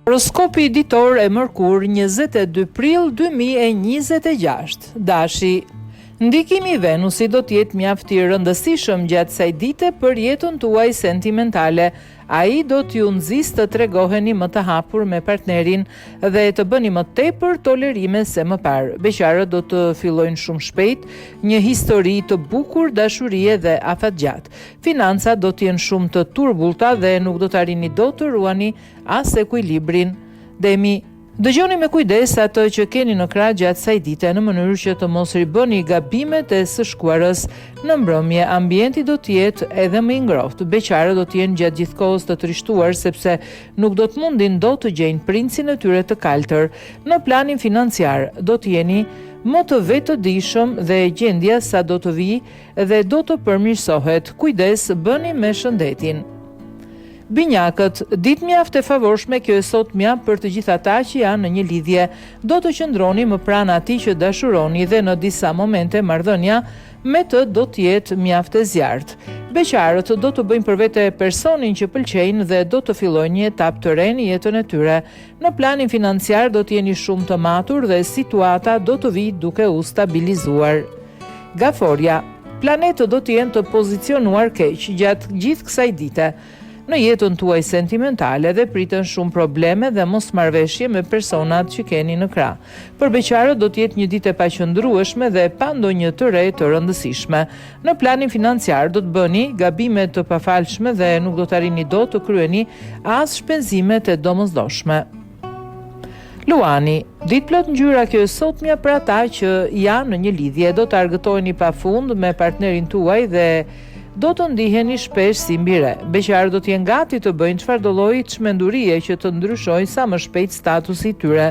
Horoskopi ditor e Mërkur 22 prill 2026. Dashi. Ndikimi i Venusit do të jetë mjaft i rëndësishëm gjatë kësaj dite për jetën tuaj sentimentale. Ai do t'ju nxjisë të tregoheni më të hapur me partnerin dhe të bëni më tepër tolerime se më parë. Beqarët do të fillojnë shumë shpejt një histori të bukur dashurie dhe afatgjat. Financat do të jenë shumë të turbullta dhe nuk do të arrini dot të ruani as ekuilibrin. Dëgjoni me kujdes atë që keni në krah gjatë kësaj dite në mënyrë që të mos ribëni gabimet e së shkuarës. Në mbrëmje, ambienti do të jetë edhe më i ngrohtë. Beqarët do të jenë gjatë gjithë kohës të trishtuar sepse nuk do të mundin dot të gjejnë princin e tyre të kaltër. Në planin financiar, do të jeni më të vetëdijshëm dhe gjendja sa do të vijë dhe do të përmirësohet. Kujdes, bëni me shëndetin. Binjakët, ditë mjaft e favorshme kjo e sot mjaft për të gjithë ata që janë në një lidhje. Do të qëndroni më pranë atij që dashuroni dhe në disa momente marrëdhënia me të do të jetë mjaft e zjarrt. Beqarët do të bëjnë për vete personin që pëlqejnë dhe do të fillojnë një etapë të re në jetën e tyre. Në planin financiar do të jeni shumë të matur dhe situata do të vijë duke u stabilizuar. Gaforia, planetët do të jenë të pozicionuar keq gjatë gjithë kësaj dite. Në jetën tuaj sentimentale dhe pritën shumë probleme dhe mosmarrveshje me personat që keni në krah. Për beqarët do të jetë një ditë e paqëndrueshme dhe pa ndonjë të re të rëndësishme. Në planin financiar do të bëni gabime të pafalshme dhe nuk do të arrini dot të kryeni as shpenzimet e domosdoshme. Luani, ditë plot ngjyra kjo e sotmja për ata që janë në një lidhje, do të argëtoheni pafund me partnerin tuaj dhe do të ndiheni shpesh si mbire. Beqarët do të jenë gati të bëjnë çfarëdo lloji çmendurie që të ndryshojë sa më shpejt statusi i tyre.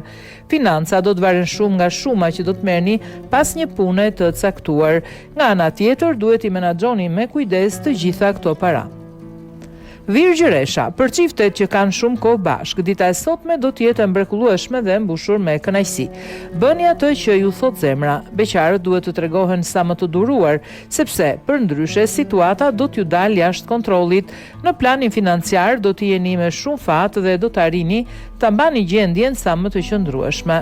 Financa do të varen shumë nga shuma që do të merrni pas një pune të caktuar. Nga ana tjetër, duhet i menaxhoni me kujdes të gjitha këto para. Virgjëresha, për çiftet që kanë shumë kohë bashkë, dita e sotme do të jetë e mrekullueshme dhe mbushur me kënaqësi. Bëni atë që ju thot zemra. Beqarët duhet të tregohen sa më të duruar, sepse përndryshe situata do t'ju dalë jashtë kontrollit. Në planin financiar do të jeni me shumë fat dhe do të arrini ta mbani gjendjen sa më të qëndrueshme.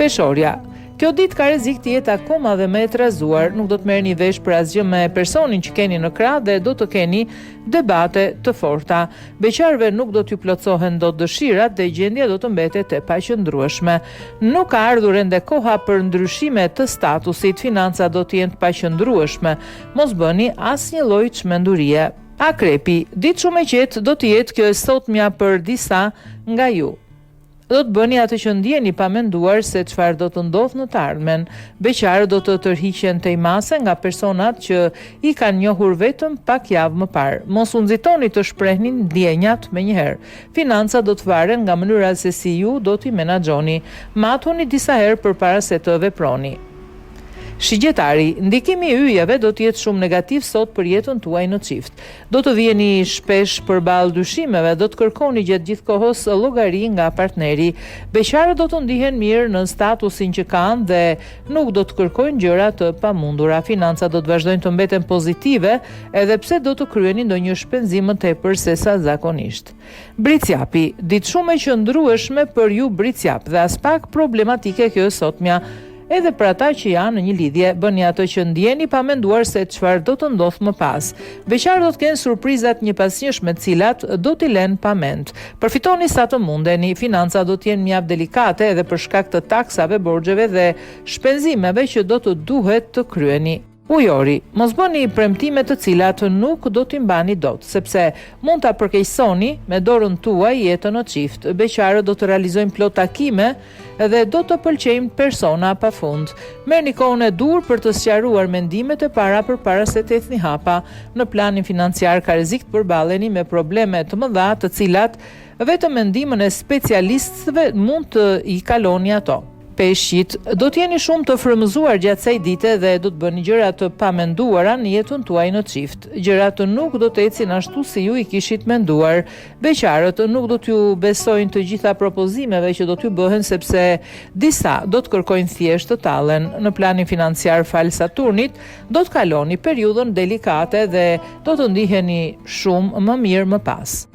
Peshorja, kjo ditë ka rrezik të jetë akoma dhe më e trazuar, nuk do të merrni vesh për asgjë me personin që keni në krah dhe do të keni debate të forta. Beqarëve nuk do t'ju plotësohen dot dëshirat dhe gjendja do të mbetet e paqëndrueshme. Nuk ka ardhur ende koha për ndryshime të statusit, financa do të jenë të paqëndrueshme. Mos bëni asnjë lloj çmendurie. Akrepi, ditë shumë e qetë do të jetë kjo e sotmja për disa nga ju. Do të bëni atë që ndjeni pa menduar se çfarë do të ndodhë në të ardhmen. Beqarët do të tërhiqen tejmase nga personat që i kanë njohur vetëm pak javë më parë. Mos u nxitoni të shprehni ndjenjat menjëherë. Financa do të varen nga mënyra se si ju do t'i menaxhoni. Matuni disa herë përpara se të veproni. Shigjetari, ndikimi i yjeve do të jetë shumë negativ sot për jetën tuaj në çift. Do të vjeni shpesh përballë dyshimeve, do të kërkoni gjatë gjithë kohës llogari nga partneri. Beqarët do të ndihen mirë në statusin që kanë dhe nuk do të kërkojnë gjëra të pamundura. Financat do të vazhdojnë të mbeten pozitive, edhe pse do të kryeni ndonjë shpenzim më tepër se sa zakonisht. Bricjapi, ditë shumë e qëndrueshme për ju bricjap dhe as pak problematike kjo e sotmja. Edhe për ata që janë në një lidhje, bëni atë që ndjeni pa menduar se çfarë do të ndodhë më pas. Beqarët do të kenë surprizat njëpasnjëshme të cilat do t'i lënë pa mend. Përfitoni sa të mundeni, financa do të jenë mjaft delikate edhe për shkak të taksave, borxheve dhe shpenzimeve që do të duhet të kryeni. Ujori, mos bëni premtime të cilat nuk do t'i mbani dot, sepse mund ta përkeqësoni me dorën tuaj jetën në çift. Beqarët do të realizojnë plot takime dhe do të pëlqejnë persona pafund. Merrni kohën e dur për të sqaruar mendimet e para përpara se të ecni hapa. Në planin financiar ka rrezik të përballeni me probleme të mëdha, të cilat vetëm mendimin e specialistëve mund të i kaloni ato. Peshqit, do të jeni shumë të frymëzuar gjatë kësaj dite dhe do të bëni gjëra të pamenduara në jetën tuaj në çift. Gjërat nuk do të ecin ashtu si ju i kishit menduar. Beqarët nuk do t'ju besojnë të gjitha propozimeve që do t'ju bëhen sepse disa do të kërkojnë thjesht të tallen. Në planin financiar fal Saturnit, do të kaloni periudhën delikate dhe do të ndiheni shumë më mirë më pas.